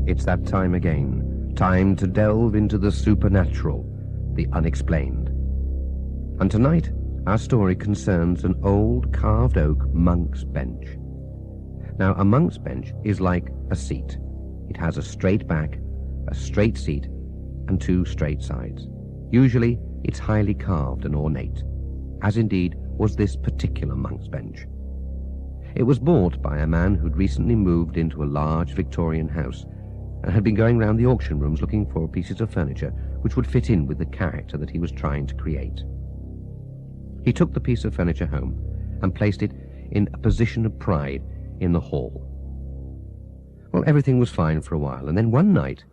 It's that time again. Time to delve into the supernatural, the unexplained. And tonight, our story concerns an old carved oak monk's bench. Now, a monk's bench is like a seat. It has a straight back, a straight seat, and two straight sides. Usually, it's highly carved and ornate, as indeed was this particular monk's bench. It was bought by a man who'd recently moved into a large Victorian house and had been going round the auction rooms looking for pieces of furniture which would fit in with the character that he was trying to create. He took the piece of furniture home and placed it in a position of pride in the hall. Well, everything was fine for a while, and then one night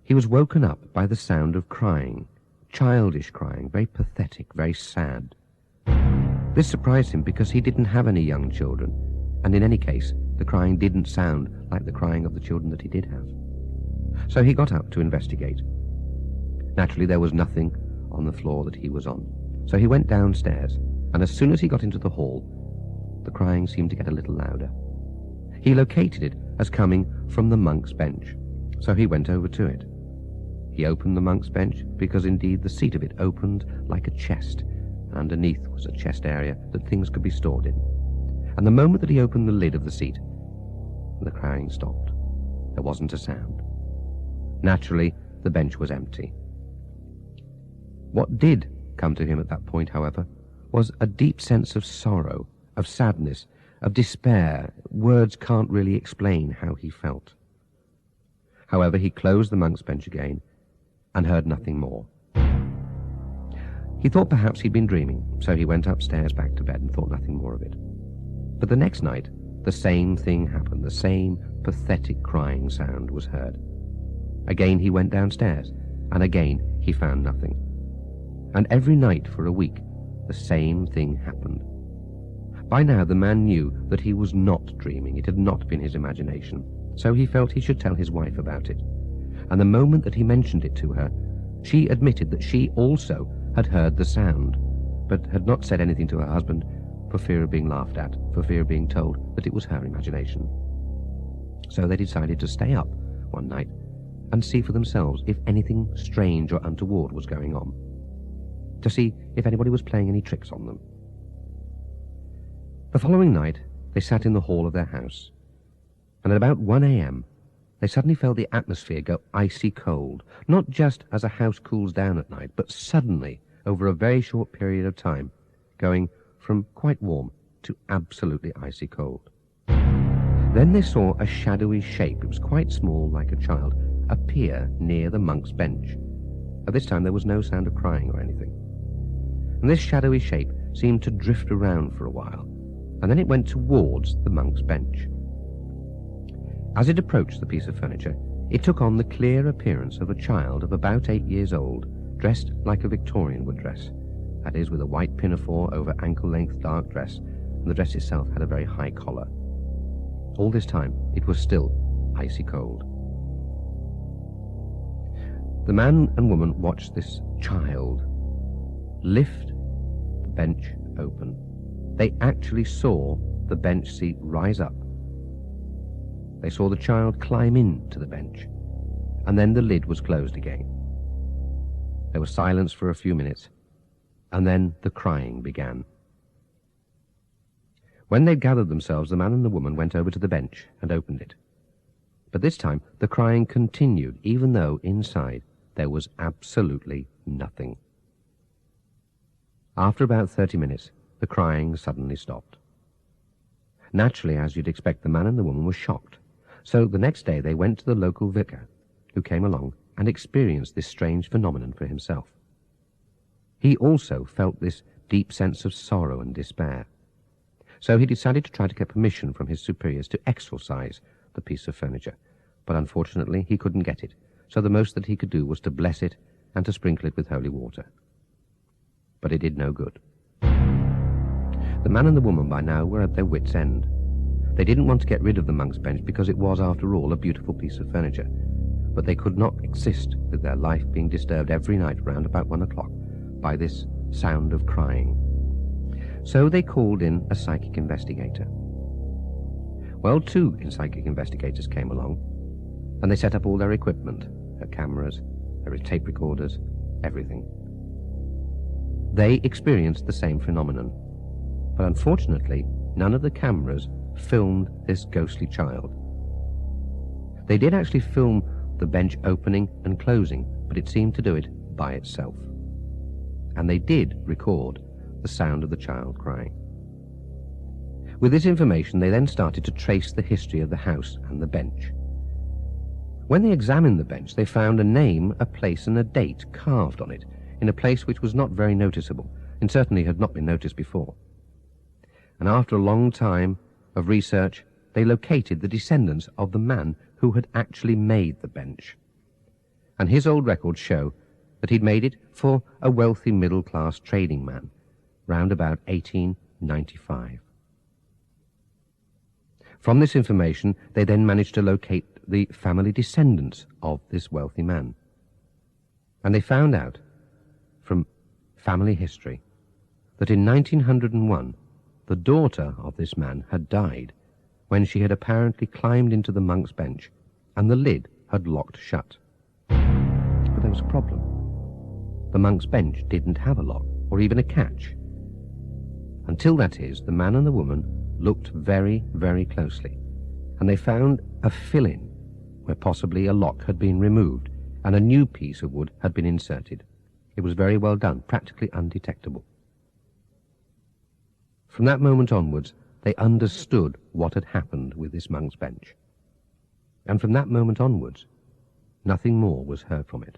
he was woken up by the sound of crying, childish crying, very pathetic, very sad. This surprised him because he didn't have any young children, and in any case, the crying didn't sound like the crying of the children that he did have. So he got up to investigate. Naturally, there was nothing on the floor that he was on. So he went downstairs, and as soon as he got into the hall, the crying seemed to get a little louder. He located it as coming from the monk's bench, so he went over to it. He opened the monk's bench because indeed the seat of it opened like a chest, and underneath was a chest area that things could be stored in. And the moment that he opened the lid of the seat, the crying stopped. There wasn't a sound. Naturally, the bench was empty. What did come to him at that point, however, was a deep sense of sorrow, of sadness, of despair. Words can't really explain how he felt. However, he closed the monk's bench again and heard nothing more. He thought perhaps he'd been dreaming, so he went upstairs back to bed and thought nothing more of it. But the next night, the same thing happened. The same pathetic crying sound was heard. Again he went downstairs, and again he found nothing. And every night for a week, the same thing happened. By now the man knew that he was not dreaming. It had not been his imagination. So he felt he should tell his wife about it. And the moment that he mentioned it to her, she admitted that she also had heard the sound, but had not said anything to her husband for fear of being laughed at, for fear of being told that it was her imagination. So they decided to stay up one night and see for themselves if anything strange or untoward was going on, to see if anybody was playing any tricks on them. The following night, they sat in the hall of their house, and at about 1 a.m., they suddenly felt the atmosphere go icy cold, not just as a house cools down at night, but suddenly, over a very short period of time, going from quite warm to absolutely icy cold. Then they saw a shadowy shape, it was quite small, like a child, appear near the monk's bench. At this time there was no sound of crying or anything. And this shadowy shape seemed to drift around for a while, and then it went towards the monk's bench. As it approached the piece of furniture, it took on the clear appearance of a child of about 8 years old, dressed like a Victorian would dress, that is, with a white pinafore over ankle-length dark dress, and the dress itself had a very high collar. All this time, it was still icy cold. The man and woman watched this child lift the bench open. They actually saw the bench seat rise up. They saw the child climb into the bench, and then the lid was closed again. There was silence for a few minutes, and then the crying began. When they'd gathered themselves, the man and the woman went over to the bench and opened it. But this time, the crying continued, even though inside there was absolutely nothing. After about 30 minutes, the crying suddenly stopped. Naturally, as you'd expect, the man and the woman were shocked. So the next day they went to the local vicar, who came along and experienced this strange phenomenon for himself. He also felt this deep sense of sorrow and despair. So he decided to try to get permission from his superiors to exorcise the piece of furniture, but unfortunately he couldn't get it, so the most that he could do was to bless it and to sprinkle it with holy water. But it did no good. The man and the woman by now were at their wits' end. They didn't want to get rid of the monk's bench because it was, after all, a beautiful piece of furniture, but they could not exist with their life being disturbed every night round about 1 o'clock by this sound of crying. So they called in a psychic investigator. Well, 2 psychic investigators came along, and they set up all their equipment, her cameras, her tape recorders, everything. They experienced the same phenomenon, but unfortunately, none of the cameras filmed this ghostly child. They did actually film the bench opening and closing, but it seemed to do it by itself. And they did record the sound of the child crying. With this information, they then started to trace the history of the house and the bench. When they examined the bench, they found a name, a place, and a date carved on it, in a place which was not very noticeable, and certainly had not been noticed before. And after a long time of research, they located the descendants of the man who had actually made the bench. And his old records show that he'd made it for a wealthy middle-class trading man, round about 1895. From this information, they then managed to locate the family descendants of this wealthy man. And they found out from family history that in 1901, the daughter of this man had died when she had apparently climbed into the monk's bench and the lid had locked shut. But there was a problem. The monk's bench didn't have a lock or even a catch. Until, that is, the man and the woman looked very, very closely, and they found a fill-in where possibly a lock had been removed and a new piece of wood had been inserted. It was very well done, practically undetectable. From that moment onwards, they understood what had happened with this monk's bench. And from that moment onwards, nothing more was heard from it.